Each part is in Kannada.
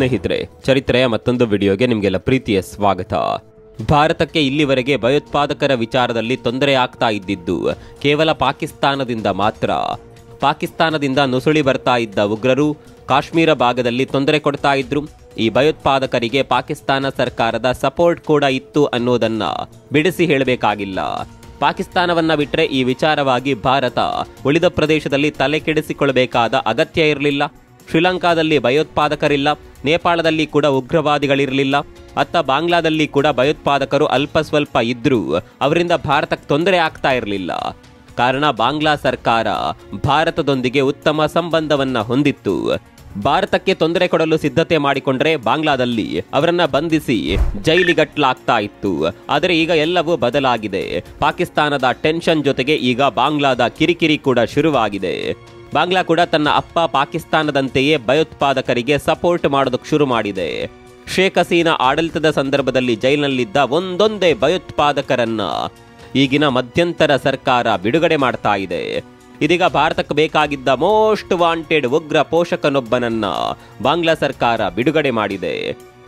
ಸ್ನೇಹಿತರೆ, ಚರಿತ್ರೆಯ ಮತ್ತೊಂದು ವಿಡಿಯೋಗೆ ನಿಮಗೆಲ್ಲ ಪ್ರೀತಿಯ ಸ್ವಾಗತ. ಭಾರತಕ್ಕೆ ಇಲ್ಲಿವರೆಗೆ ಭಯೋತ್ಪಾದಕರ ವಿಚಾರದಲ್ಲಿ ತೊಂದರೆ ಆಗ್ತಾ ಇದ್ದಿದ್ದು ಕೇವಲ ಪಾಕಿಸ್ತಾನದಿಂದ ಮಾತ್ರ. ಪಾಕಿಸ್ತಾನದಿಂದ ನುಸುಳಿ ಬರ್ತಾ ಇದ್ದ ಉಗ್ರರು ಕಾಶ್ಮೀರ ಭಾಗದಲ್ಲಿ ತೊಂದರೆ ಕೊಡ್ತಾ ಇದ್ರು. ಈ ಭಯೋತ್ಪಾದಕರಿಗೆ ಪಾಕಿಸ್ತಾನ ಸರ್ಕಾರದ ಸಪೋರ್ಟ್ ಕೂಡ ಇತ್ತು ಅನ್ನೋದನ್ನ ಬಿಡಿಸಿ ಹೇಳಬೇಕಾಗಿಲ್ಲ. ಪಾಕಿಸ್ತಾನವನ್ನ ಬಿಟ್ಟರೆ ಈ ವಿಚಾರವಾಗಿ ಭಾರತ ಉಳಿದ ಪ್ರದೇಶದಲ್ಲಿ ತಲೆ ಕೆಡಿಸಿಕೊಳ್ಳಬೇಕಾದ ಅಗತ್ಯ ಇರಲಿಲ್ಲ. ಶ್ರೀಲಂಕಾದಲ್ಲಿ ಭಯೋತ್ಪಾದಕರಿಲ್ಲ, ನೇಪಾಳದಲ್ಲಿ ಕೂಡ ಉಗ್ರವಾದಿಗಳಿರಲಿಲ್ಲ, ಅತ್ತ ಬಾಂಗ್ಲಾದಲ್ಲಿ ಕೂಡ ಭಯೋತ್ಪಾದಕರು ಅಲ್ಪ ಸ್ವಲ್ಪ ಇದ್ರೂ ಅವರಿಂದ ಭಾರತಕ್ಕೆ ತೊಂದರೆ ಆಗ್ತಾ ಇರಲಿಲ್ಲ. ಕಾರಣ ಬಾಂಗ್ಲಾ ಸರ್ಕಾರ ಭಾರತದೊಂದಿಗೆ ಉತ್ತಮ ಸಂಬಂಧವನ್ನ ಹೊಂದಿತ್ತು. ಭಾರತಕ್ಕೆ ತೊಂದರೆ ಕೊಡಲು ಸಿದ್ಧತೆ ಮಾಡಿಕೊಂಡ್ರೆ ಬಾಂಗ್ಲಾದಲ್ಲಿ ಅವರನ್ನ ಬಂಧಿಸಿ ಜೈಲಿಗಟ್ಲಾಗ್ತಾ ಇತ್ತು. ಆದರೆ ಈಗ ಎಲ್ಲವೂ ಬದಲಾಗಿದೆ. ಪಾಕಿಸ್ತಾನದ ಟೆನ್ಷನ್ ಜೊತೆಗೆ ಈಗ ಬಾಂಗ್ಲಾದ ಕಿರಿಕಿರಿ ಕೂಡ ಶುರುವಾಗಿದೆ. ಬಾಂಗ್ಲಾ ಕೂಡ ತನ್ನ ಅಪ್ಪ ಪಾಕಿಸ್ತಾನದಂತೆಯೇ ಭಯೋತ್ಪಾದಕರಿಗೆ ಸಪೋರ್ಟ್ ಮಾಡೋದಕ್ಕೆ ಶುರು ಮಾಡಿದೆ. ಶೇಖ್ ಹಸೀನಾ ಆಡಳಿತದ ಸಂದರ್ಭದಲ್ಲಿ ಜೈಲಿನಲ್ಲಿದ್ದ ಒಂದೊಂದೇ ಭಯೋತ್ಪಾದಕರನ್ನ ಈಗಿನ ಮಧ್ಯಂತರ ಸರ್ಕಾರ ಬಿಡುಗಡೆ ಮಾಡ್ತಾ ಇದೆ. ಇದೀಗ ಭಾರತಕ್ಕೆ ಬೇಕಾಗಿದ್ದ ಮೋಸ್ಟ್ ವಾಂಟೆಡ್ ಉಗ್ರ ಪೋಷಕನೊಬ್ಬನನ್ನ ಬಾಂಗ್ಲಾ ಸರ್ಕಾರ ಬಿಡುಗಡೆ ಮಾಡಿದೆ.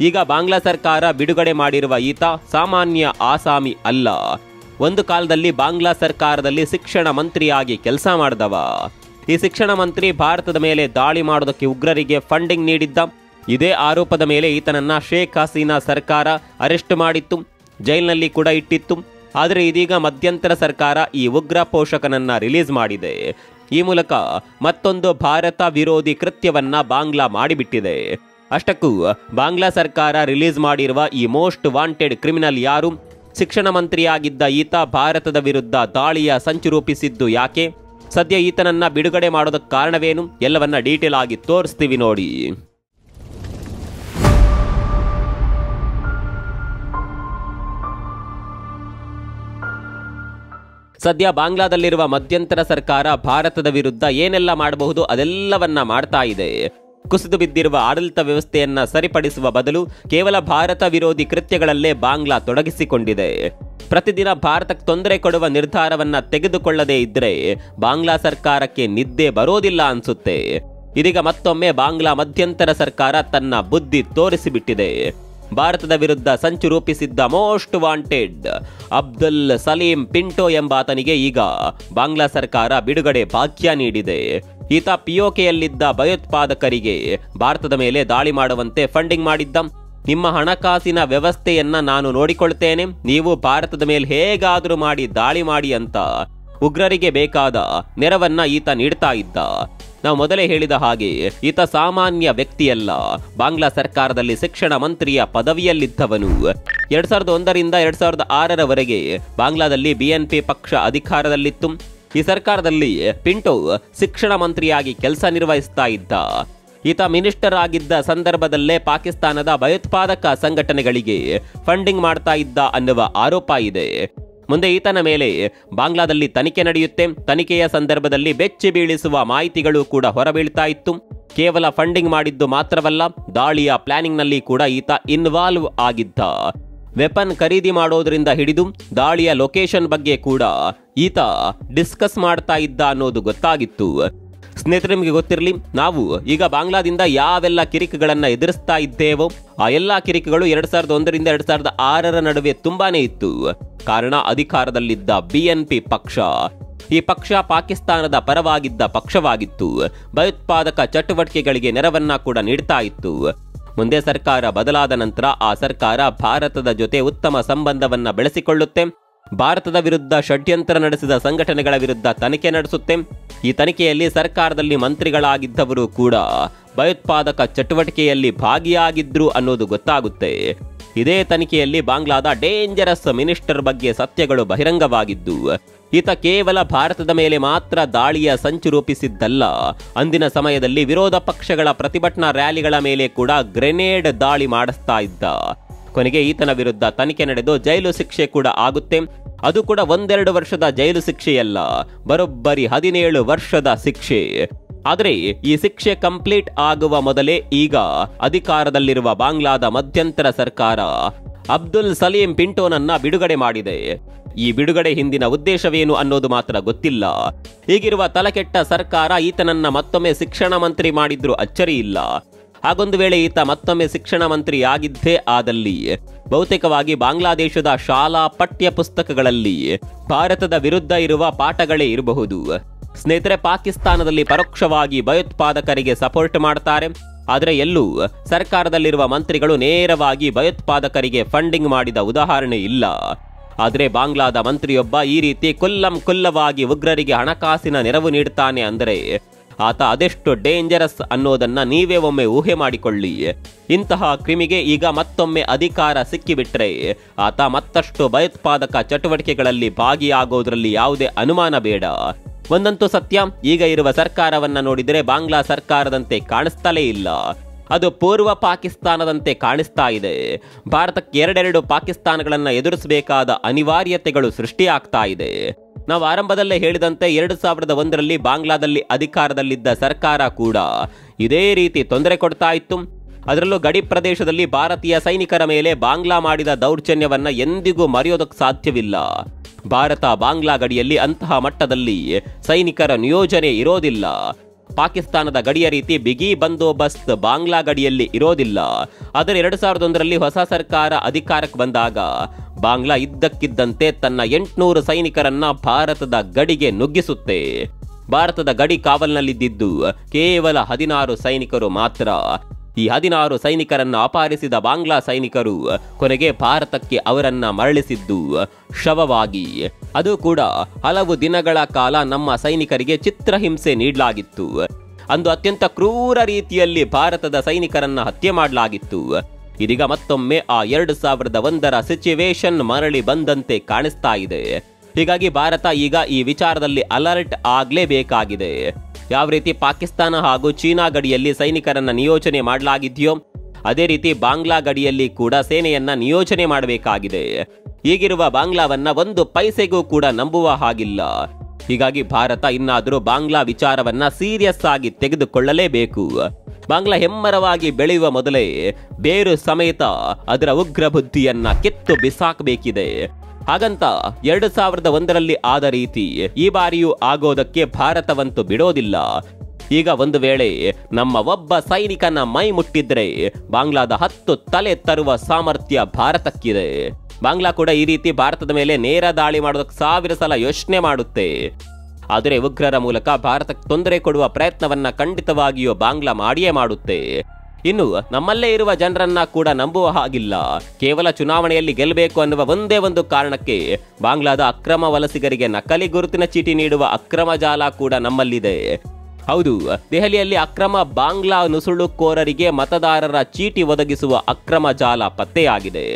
ಈಗ ಬಾಂಗ್ಲಾ ಸರ್ಕಾರ ಬಿಡುಗಡೆ ಮಾಡಿರುವ ಈತ ಸಾಮಾನ್ಯ ಆಸಾಮಿ ಅಲ್ಲ. ಒಂದು ಕಾಲದಲ್ಲಿ ಬಾಂಗ್ಲಾ ಸರ್ಕಾರದಲ್ಲಿ ಶಿಕ್ಷಣ ಮಂತ್ರಿಯಾಗಿ ಕೆಲಸ ಮಾಡಿದವ. ಈ ಶಿಕ್ಷಣ ಮಂತ್ರಿ ಭಾರತದ ಮೇಲೆ ದಾಳಿ ಮಾಡೋದಕ್ಕೆ ಉಗ್ರರಿಗೆ ಫಂಡಿಂಗ್ ನೀಡಿದ್ದ. ಇದೇ ಆರೋಪದ ಮೇಲೆ ಈತನನ್ನ ಶೇಖ್ ಹಸೀನಾ ಸರ್ಕಾರ ಅರೆಸ್ಟ್ ಮಾಡಿತ್ತು, ಜೈಲಿನಲ್ಲಿ ಕೂಡ ಇಟ್ಟಿತ್ತು. ಆದರೆ ಇದೀಗ ಮಧ್ಯಂತರ ಸರ್ಕಾರ ಈ ಉಗ್ರ ಪೋಷಕನನ್ನ ರಿಲೀಸ್ ಮಾಡಿದೆ. ಈ ಮೂಲಕ ಮತ್ತೊಂದು ಭಾರತ ವಿರೋಧಿ ಕೃತ್ಯವನ್ನ ಬಾಂಗ್ಲಾ ಮಾಡಿಬಿಟ್ಟಿದೆ. ಅಷ್ಟಕ್ಕೂ ಬಾಂಗ್ಲಾ ಸರ್ಕಾರ ರಿಲೀಸ್ ಮಾಡಿರುವ ಈ ಮೋಸ್ಟ್ ವಾಂಟೆಡ್ ಕ್ರಿಮಿನಲ್ ಯಾರು? ಶಿಕ್ಷಣ ಮಂತ್ರಿಯಾಗಿದ್ದ ಈತ ಭಾರತದ ವಿರುದ್ಧ ದಾಳಿಯ ಸಂಚು ರೂಪಿಸಿದ್ದು ಯಾಕೆ? ಸದ್ಯ ಈತನನ್ನ ಬಿಡುಗಡೆ ಮಾಡೋದಕ್ಕೆ ಕಾರಣವೇನು? ಎಲ್ಲವನ್ನ ಡೀಟೇಲ್ ಆಗಿ ತೋರಿಸ್ತೀವಿ ನೋಡಿ. ಸದ್ಯ ಬಾಂಗ್ಲಾದಲ್ಲಿರುವ ಮಧ್ಯಂತರ ಸರ್ಕಾರ ಭಾರತದ ವಿರುದ್ಧ ಏನೆಲ್ಲ ಮಾಡಬಹುದು ಅದೆಲ್ಲವನ್ನ ಮಾಡ್ತಾ ಇದೆ. ಕುಸಿದು ಬಿದ್ದಿರುವ ಆಡಳಿತ ವ್ಯವಸ್ಥೆಯನ್ನ ಸರಿಪಡಿಸುವ ಬದಲು ಕೇವಲ ಭಾರತ ವಿರೋಧಿ ಕೃತ್ಯಗಳಲ್ಲೇ ಬಾಂಗ್ಲಾ ತೊಡಗಿಸಿಕೊಂಡಿದೆ. ಪ್ರತಿದಿನ ಭಾರತಕ್ಕೆ ತೊಂದರೆ ಕೊಡುವ ನಿರ್ಧಾರವನ್ನ ತೆಗೆದುಕೊಳ್ಳದೇ ಇದ್ರೆ ಬಾಂಗ್ಲಾ ಸರ್ಕಾರಕ್ಕೆ ನಿದ್ದೆ ಬರೋದಿಲ್ಲ ಅನ್ಸುತ್ತೆ. ಇದೀಗ ಮತ್ತೊಮ್ಮೆ ಬಾಂಗ್ಲಾ ಮಧ್ಯಂತರ ಸರ್ಕಾರ ತನ್ನ ಬುದ್ಧಿ ತೋರಿಸಿಬಿಟ್ಟಿದೆ. ಭಾರತದ ವಿರುದ್ಧ ಸಂಚು ರೂಪಿಸಿದ್ದ ಮೋಸ್ಟ್ ವಾಂಟೆಡ್ ಅಬ್ದುಲ್ ಸಲೀಂ ಪಿಂಟೋ ಎಂಬಾತನಿಗೆ ಈಗ ಬಾಂಗ್ಲಾ ಸರ್ಕಾರ ಬಿಡುಗಡೆ ಭಾಗ್ಯ ನೀಡಿದೆ. ಈತ ಪಿಒಕೆಯಲ್ಲಿದ್ದ ಭಯೋತ್ಪಾದಕರಿಗೆ ಭಾರತದ ಮೇಲೆ ದಾಳಿ ಮಾಡುವಂತೆ ಫಂಡಿಂಗ್ ಮಾಡಿದ್ದ. ನಿಮ್ಮ ಹಣಕಾಸಿನ ವ್ಯವಸ್ಥೆಯನ್ನ ನಾನು ನೋಡಿಕೊಳ್ತೇನೆ, ನೀವು ಭಾರತದ ಮೇಲೆ ಹೇಗಾದರೂ ಮಾಡಿ ದಾಳಿ ಮಾಡಿ ಅಂತ ಉಗ್ರರಿಗೆ ಬೇಕಾದ ನೆರವನ್ನ ಈತ ನೀಡ್ತಾ ಇದ್ದ. ನಾವು ಮೊದಲೇ ಹೇಳಿದ ಹಾಗೆ ಈತ ಸಾಮಾನ್ಯ ವ್ಯಕ್ತಿಯಲ್ಲ. ಬಾಂಗ್ಲಾ ಸರ್ಕಾರದಲ್ಲಿ ಶಿಕ್ಷಣ ಮಂತ್ರಿಯ ಪದವಿಯಲ್ಲಿದ್ದವನು. 2001ರಿಂದ 2006ರವರೆಗೆ ಬಾಂಗ್ಲಾದಲ್ಲಿ ಬಿಎನ್ಪಿ ಪಕ್ಷ ಅಧಿಕಾರದಲ್ಲಿತ್ತು. ಈ ಸರ್ಕಾರದಲ್ಲಿ ಪಿಂಟೋ ಶಿಕ್ಷಣ ಮಂತ್ರಿಯಾಗಿ ಕೆಲಸ ನಿರ್ವಹಿಸ್ತಾ ಇದ್ದ. ಈತ ಮಿನಿಸ್ಟರ್ ಆಗಿದ್ದ ಸಂದರ್ಭದಲ್ಲೇ ಪಾಕಿಸ್ತಾನದ ಭಯೋತ್ಪಾದಕ ಸಂಘಟನೆಗಳಿಗೆ ಫಂಡಿಂಗ್ ಮಾಡ್ತಾ ಇದ್ದ ಅನ್ನುವ ಆರೋಪ ಇದೆ. ಮುಂದೆ ಈತನ ಮೇಲೆ ಬಾಂಗ್ಲಾದಲ್ಲಿ ತನಿಖೆ ನಡೆಯುತ್ತೆ. ತನಿಖೆಯ ಸಂದರ್ಭದಲ್ಲಿ ಬೆಚ್ಚಿ ಬೀಳಿಸುವ ಮಾಹಿತಿಗಳು ಕೂಡ ಹೊರಬೀಳ್ತಾ ಇತ್ತು. ಕೇವಲ ಫಂಡಿಂಗ್ ಮಾಡಿದ್ದು ಮಾತ್ರವಲ್ಲ, ದಾಳಿಯ ಪ್ಲಾನಿಂಗ್ನಲ್ಲಿ ಕೂಡ ಈತ ಇನ್ವಾಲ್ವ್ ಆಗಿದ್ದ. ವೆಪನ್ ಖರೀದಿ ಮಾಡೋದ್ರಿಂದ ಹಿಡಿದು ದಾಳಿಯ ಲೊಕೇಶನ್ ಬಗ್ಗೆ ಕೂಡ ಈತ ಡಿಸ್ಕಸ್ ಮಾಡ್ತಾ ಇದ್ದ ಅನ್ನೋದು ಗೊತ್ತಾಗಿತ್ತು. ಸ್ನೇಹಿತರೆ, ನಿಮಗೆ ಗೊತ್ತಿರಲಿ, ನಾವು ಈಗ ಬಾಂಗ್ಲಾದಿಂದ ಯಾವೆಲ್ಲ ಕಿರಿಕುಗಳನ್ನ ಎದುರಿಸ್ತಾ ಇದ್ದೇವೋ ಆ ಎಲ್ಲಾ ಕಿರಿಕುಗಳು 2001ರಿಂದ 2006ರ ನಡುವೆ ತುಂಬಾನೇ ಇತ್ತು. ಕಾರಣ ಅಧಿಕಾರದಲ್ಲಿದ್ದ ಬಿಎನ್ಪಿ ಪಕ್ಷ. ಈ ಪಕ್ಷ ಪಾಕಿಸ್ತಾನದ ಪರವಾಗಿದ್ದ ಪಕ್ಷವಾಗಿತ್ತು. ಭಯೋತ್ಪಾದಕ ಚಟುವಟಿಕೆಗಳಿಗೆ ನೆರವನ್ನ ಕೂಡ ನೀಡ್ತಾ ಇತ್ತು. ಮುಂದೆ ಸರ್ಕಾರ ಬದಲಾದ ನಂತರ ಆ ಸರ್ಕಾರ ಭಾರತದ ಜೊತೆ ಉತ್ತಮ ಸಂಬಂಧವನ್ನ ಬೆಳೆಸಿಕೊಳ್ಳುತ್ತೆ. ಭಾರತದ ವಿರುದ್ಧ ಷಡ್ಯಂತ್ರ ನಡೆಸಿದ ಸಂಘಟನೆಗಳ ವಿರುದ್ಧ ತನಿಖೆ ನಡೆಸುತ್ತೆ. ಈ ತನಿಖೆಯಲ್ಲಿ ಸರ್ಕಾರದಲ್ಲಿ ಮಂತ್ರಿಗಳಾಗಿದ್ದವರು ಕೂಡ ಭಯೋತ್ಪಾದಕ ಚಟುವಟಿಕೆಯಲ್ಲಿ ಭಾಗಿಯಾಗಿದ್ರು ಅನ್ನೋದು ಗೊತ್ತಾಗುತ್ತೆ. ಇದೇ ತನಿಖೆಯಲ್ಲಿ ಬಾಂಗ್ಲಾದ ಡೇಂಜರಸ್ ಮಿನಿಸ್ಟರ್ ಬಗ್ಗೆ ಸತ್ಯಗಳು ಬಹಿರಂಗವಾಗಿದ್ದು, ಈತ ಕೇವಲ ಭಾರತದ ಮೇಲೆ ಮಾತ್ರ ದಾಳಿಯ ಸಂಚು ರೂಪಿಸಿದ್ದಲ್ಲ, ಅಂದಿನ ಸಮಯದಲ್ಲಿ ವಿರೋಧ ಪಕ್ಷಗಳ ಪ್ರತಿಭಟನಾ ರ್ಯಾಲಿಗಳ ಮೇಲೆ ಕೂಡ ಗ್ರೆನೇಡ್ ದಾಳಿ ಮಾಡಿಸ್ತಾ ಇದ್ದ. ಕೊನೆಗೆ ಈತನ ವಿರುದ್ಧ ತನಿಖೆ ನಡೆದು ಜೈಲು ಶಿಕ್ಷೆ ಕೂಡ ಆಗುತ್ತೆ. ಅದು ಕೂಡ 1-2 ವರ್ಷದ ಜೈಲು ಶಿಕ್ಷೆಯಲ್ಲ, ಬರೋಬ್ಬರಿ 17 ವರ್ಷದ ಶಿಕ್ಷೆ. ಆದರೆ ಈ ಶಿಕ್ಷೆ ಕಂಪ್ಲೀಟ್ ಆಗುವ ಮೊದಲೇ ಈಗ ಅಧಿಕಾರದಲ್ಲಿರುವ ಬಾಂಗ್ಲಾದ ಮಧ್ಯಂತರ ಸರ್ಕಾರ ಅಬ್ದುಲ್ ಸಲೀಂ ಪಿಂಟೋನನ್ನ ಬಿಡುಗಡೆ ಮಾಡಿದೆ. ಈ ಬಿಡುಗಡೆ ಹಿಂದಿನ ಉದ್ದೇಶವೇನು ಅನ್ನೋದು ಮಾತ್ರ ಗೊತ್ತಿಲ್ಲ. ಹೀಗಿರುವ ತಲೆಕೆಟ್ಟ ಸರ್ಕಾರ ಈತನನ್ನ ಮತ್ತೊಮ್ಮೆ ಶಿಕ್ಷಣ ಮಂತ್ರಿ ಮಾಡಿದ್ರು ಅಚ್ಚರಿ ಇಲ್ಲ. ಹಾಗೊಂದು ವೇಳೆ ಈತ ಮತ್ತೊಮ್ಮೆ ಶಿಕ್ಷಣ ಮಂತ್ರಿಯಾಗಿದ್ದೇ ಆದಲ್ಲಿ ಬಹುತೇಕವಾಗಿ ಬಾಂಗ್ಲಾದೇಶದ ಶಾಲಾ ಪಠ್ಯ ಪುಸ್ತಕಗಳಲ್ಲಿ ಭಾರತದ ವಿರುದ್ಧ ಇರುವ ಪಾಠಗಳೇ ಇರಬಹುದು. ಸ್ನೇಹಿತರೆ, ಪಾಕಿಸ್ತಾನದಲ್ಲಿ ಪರೋಕ್ಷವಾಗಿ ಭಯೋತ್ಪಾದಕರಿಗೆ ಸಪೋರ್ಟ್ ಮಾಡ್ತಾರೆ, ಆದರೆ ಎಲ್ಲೂ ಸರ್ಕಾರದಲ್ಲಿರುವ ಮಂತ್ರಿಗಳು ನೇರವಾಗಿ ಭಯೋತ್ಪಾದಕರಿಗೆ ಫಂಡಿಂಗ್ ಮಾಡಿದ ಉದಾಹರಣೆ ಇಲ್ಲ. ಆದರೆ ಬಾಂಗ್ಲಾದ ಮಂತ್ರಿಯೊಬ್ಬ ಈ ರೀತಿ ಕುಲ್ಲವಾಗಿ ಉಗ್ರರಿಗೆ ಹಣಕಾಸಿನ ನೆರವು ನೀಡ್ತಾನೆ ಅಂದರೆ ಆತ ಅದೆಷ್ಟು ಡೇಂಜರಸ್ ಅನ್ನೋದನ್ನ ನೀವೇ ಒಮ್ಮೆ ಊಹೆ ಮಾಡಿಕೊಳ್ಳಿ. ಇಂತಹ ಕ್ರಿಮಿಗೆ ಈಗ ಮತ್ತೊಮ್ಮೆ ಅಧಿಕಾರ ಸಿಕ್ಕಿಬಿಟ್ರೆ ಆತ ಮತ್ತಷ್ಟು ಭಯೋತ್ಪಾದಕ ಚಟುವಟಿಕೆಗಳಲ್ಲಿ ಭಾಗಿಯಾಗೋದ್ರಲ್ಲಿ ಯಾವುದೇ ಅನುಮಾನ ಬೇಡ. ಒಂದಂತೂ ಸತ್ಯ, ಈಗ ಇರುವ ಸರ್ಕಾರವನ್ನ ನೋಡಿದರೆ ಬಾಂಗ್ಲಾ ಸರ್ಕಾರದಂತೆ ಕಾಣಿಸ್ತಲೇ ಇಲ್ಲ, ಅದು ಪೂರ್ವ ಪಾಕಿಸ್ತಾನದಂತೆ ಕಾಣಿಸ್ತಾ ಇದೆ. ಭಾರತಕ್ಕೆ ಎರಡೆರಡು ಪಾಕಿಸ್ತಾನಗಳನ್ನ ಎದುರಿಸಬೇಕಾದ ಅನಿವಾರ್ಯತೆಗಳು ಸೃಷ್ಟಿಯಾಗ್ತಾ ಇದೆ. ನಾವು ಆರಂಭದಲ್ಲೇ ಹೇಳಿದಂತೆ 2001ರಲ್ಲಿ ಬಾಂಗ್ಲಾದಲ್ಲಿ ಅಧಿಕಾರದಲ್ಲಿದ್ದ ಸರ್ಕಾರ ಕೂಡ ಇದೇ ರೀತಿ ತೊಂದರೆ ಕೊಡ್ತಾ ಇತ್ತು. ಅದರಲ್ಲೂ ಗಡಿ ಪ್ರದೇಶದಲ್ಲಿ ಭಾರತೀಯ ಸೈನಿಕರ ಮೇಲೆ ಬಾಂಗ್ಲಾ ಮಾಡಿದ ದೌರ್ಜನ್ಯವನ್ನ ಎಂದಿಗೂ ಮರೆಯೋದಕ್ಕೆ ಸಾಧ್ಯವಿಲ್ಲ. ಭಾರತ ಬಾಂಗ್ಲಾ ಗಡಿಯಲ್ಲಿ ಅಂತಹ ಮಟ್ಟದಲ್ಲಿ ಸೈನಿಕರ ನಿಯೋಜನೆ ಇರೋದಿಲ್ಲ. ಪಾಕಿಸ್ತಾನದ ಗಡಿಯ ರೀತಿ ಬಿಗಿ ಬಂದೋಬಸ್ತ್ ಬಾಂಗ್ಲಾ ಗಡಿಯಲ್ಲಿ ಇರೋದಿಲ್ಲ. ಆದರೆ 2001ರಲ್ಲಿ ಹೊಸ ಸರ್ಕಾರ ಅಧಿಕಾರಕ್ಕೆ ಬಂದಾಗ ಬಾಂಗ್ಲಾ ಇದ್ದಕ್ಕಿದ್ದಂತೆ ತನ್ನ 800 ಸೈನಿಕರನ್ನ ಭಾರತದ ಗಡಿಗೆ ನುಗ್ಗಿಸುತ್ತೆ. ಭಾರತದ ಗಡಿ ಕಾವಲಿನಲ್ಲಿದ್ದು ಕೇವಲ 16 ಸೈನಿಕರು ಮಾತ್ರ. ಈ 16 ಸೈನಿಕರನ್ನ ಅಪಹರಿಸಿದ ಬಾಂಗ್ಲಾ ಸೈನಿಕರು ಕೊನೆಗೆ ಭಾರತಕ್ಕೆ ಅವರನ್ನ ಮರಳಿಸಿದ್ದು ಶವವಾಗಿ. ಅದು ಕೂಡ ಹಲವು ದಿನಗಳ ಕಾಲ ನಮ್ಮ ಸೈನಿಕರಿಗೆ ಚಿತ್ರಹಿಂಸೆ ನೀಡಲಾಗಿತ್ತು. ಅಂದು ಅತ್ಯಂತ ಕ್ರೂರ ರೀತಿಯಲ್ಲಿ ಭಾರತದ ಸೈನಿಕರನ್ನ ಹತ್ಯೆ ಮಾಡಲಾಗಿತ್ತು. ಇದೀಗ ಮತ್ತೊಮ್ಮೆ ಆ 2001ರ ಸಿಚುವೇಶನ್ ಮರಳಿ ಬಂದಂತೆ ಕಾಣಿಸ್ತಾ ಇದೆ. ಹೀಗಾಗಿ ಭಾರತ ಈಗ ಈ ವಿಚಾರದಲ್ಲಿ ಅಲರ್ಟ್ ಆಗಲೇಬೇಕಾಗಿದೆ. ಯಾವ ರೀತಿ ಪಾಕಿಸ್ತಾನ ಹಾಗೂ ಚೀನಾ ಗಡಿಯಲ್ಲಿ ಸೈನಿಕರನ್ನ ನಿಯೋಜನೆ ಮಾಡಲಾಗಿದೆಯೋ ಅದೇ ರೀತಿ ಬಾಂಗ್ಲಾ ಗಡಿಯಲ್ಲಿ ಕೂಡ ಸೇನೆಯನ್ನ ನಿಯೋಜನೆ ಮಾಡಬೇಕಾಗಿದೆ. ಈಗಿರುವ ಬಾಂಗ್ಲಾವನ್ನ ಒಂದು ಪೈಸೆಗೂ ಕೂಡ ನಂಬುವ ಹಾಗಿಲ್ಲ. ಹೀಗಾಗಿ ಭಾರತ ಇನ್ನಾದರೂ ಬಾಂಗ್ಲಾ ವಿಚಾರವನ್ನ ಸೀರಿಯಸ್ ಆಗಿ ತೆಗೆದುಕೊಳ್ಳಲೇಬೇಕು. ಬಾಂಗ್ಲಾ ಹೆಮ್ಮರವಾಗಿ ಬೆಳೆಯುವ ಮೊದಲೇ ಬೇರು ಸಮೇತ ಅದರ ಉಗ್ರ ಬುದ್ಧಿಯನ್ನ ಕಿತ್ತು ಬಿಸಾಕಬೇಕಿದೆ. ಹಾಗಂತ 2001ರಲ್ಲಿ ಆದ ರೀತಿ ಈ ಬಾರಿಯೂ ಆಗೋದಕ್ಕೆ ಭಾರತವಂತೂ ಬಿಡೋದಿಲ್ಲ. ಈಗ ಒಂದು ವೇಳೆ ನಮ್ಮ ಒಬ್ಬ ಸೈನಿಕನ ಮೈ ಮುಟ್ಟಿದ್ರೆ ಬಾಂಗ್ಲಾದ 10 ತಲೆ ತರುವ ಸಾಮರ್ಥ್ಯ ಭಾರತಕ್ಕಿದೆ. ಬಾಂಗ್ಲಾ ಕೂಡ ಈ ರೀತಿ ಭಾರತದ ಮೇಲೆ ನೇರ ದಾಳಿ ಮಾಡೋದಕ್ಕೆ 1000 ಸಲ ಯೋಚನೆ ಮಾಡುತ್ತೆ. ಆದರೆ ಉಗ್ರರ ಮೂಲಕ ಭಾರತಕ್ಕೆ ತೊಂದರೆ ಕೊಡುವ ಪ್ರಯತ್ನವನ್ನ ಖಂಡಿತವಾಗಿಯೂ ಬಾಂಗ್ಲಾ ಮಾಡಿಯೇ ಮಾಡುತ್ತೆ. ಇನ್ನು ನಮ್ಮಲ್ಲೇ ಇರುವ ಜನರನ್ನ ಕೂಡ ನಂಬುವ ಹಾಗಿಲ್ಲ. ಕೇವಲ ಚುನಾವಣೆಯಲ್ಲಿ ಗೆಲ್ಲಬೇಕು ಅನ್ನುವ ಒಂದೇ ಒಂದು ಕಾರಣಕ್ಕೆ ಬಾಂಗ್ಲಾದ ಅಕ್ರಮ ವಲಸಿಗರಿಗೆ ನಕಲಿ ಗುರುತಿನ ಚೀಟಿ ನೀಡುವ ಅಕ್ರಮ ಜಾಲ ಕೂಡ ನಮ್ಮಲ್ಲಿದೆ. ಹೌದು, ದೆಹಲಿಯಲ್ಲಿ ಅಕ್ರಮ ಬಾಂಗ್ಲಾ ನುಸುಳುಕೋರರಿಗೆ ಮತದಾರರ ಚೀಟಿ ಒದಗಿಸುವ ಅಕ್ರಮ ಜಾಲ ಪತ್ತೆಯಾಗಿದೆ.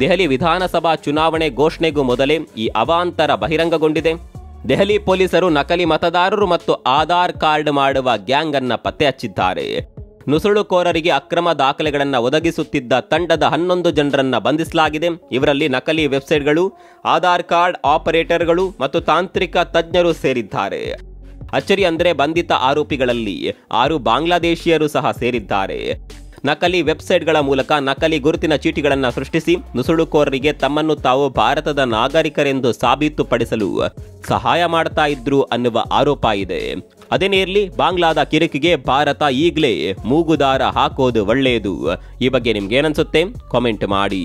ದೆಹಲಿ ವಿಧಾನಸಭಾ ಚುನಾವಣೆ ಘೋಷಣೆಗೂ ಮೊದಲೇ ಈ ಅವಾಂತರ ಬಹಿರಂಗಗೊಂಡಿದೆ. ದೆಹಲಿ ಪೊಲೀಸರು ನಕಲಿ ಮತದಾರರು ಮತ್ತು ಆಧಾರ್ ಕಾರ್ಡ್ ಮಾಡುವ ಗ್ಯಾಂಗ್ ಅನ್ನ ಪತ್ತೆ ಹಚ್ಚಿದ್ದಾರೆ. ನುಸುಳುಕೋರರಿಗೆ ಅಕ್ರಮ ದಾಖಲೆಗಳನ್ನು ಒದಗಿಸುತ್ತಿದ್ದ ತಂಡದ 11 ಜನರನ್ನ ಬಂಧಿಸಲಾಗಿದೆ. ಇವರಲ್ಲಿ ನಕಲಿ ವೆಬ್ಸೈಟ್ಗಳು, ಆಧಾರ್ ಕಾರ್ಡ್ ಆಪರೇಟರ್ಗಳು ಮತ್ತು ತಾಂತ್ರಿಕ ತಜ್ಞರು ಸೇರಿದ್ದಾರೆ. ಅಚ್ಚರಿ ಅಂದರೆ ಬಂಧಿತ ಆರೋಪಿಗಳಲ್ಲಿ 6 ಬಾಂಗ್ಲಾದೇಶಿಯರು ಸಹ ಸೇರಿದ್ದಾರೆ. ನಕಲಿ ವೆಬ್ಸೈಟ್ಗಳ ಮೂಲಕ ನಕಲಿ ಗುರುತಿನ ಚೀಟಿಗಳನ್ನು ಸೃಷ್ಟಿಸಿ ನುಸುಳುಕೋರರಿಗೆ ತಮ್ಮನ್ನು ತಾವು ಭಾರತದ ನಾಗರಿಕರೆಂದು ಸಾಬೀತುಪಡಿಸಲು ಸಹಾಯ ಮಾಡ್ತಾ ಇದ್ರು ಅನ್ನುವ ಆರೋಪ ಇದೆ. ಅದೇನೇ ಇರಲಿ, ಬಾಂಗ್ಲಾದ ಕಿರಿಕಿಗೆ ಭಾರತ ಈಗಲೇ ಮೂಗುದಾರ ಹಾಕೋದು ಒಳ್ಳೆಯದು. ಈ ಬಗ್ಗೆ ನಿಮ್ಗೇನನ್ಸುತ್ತೆ ಕಾಮೆಂಟ್ ಮಾಡಿ.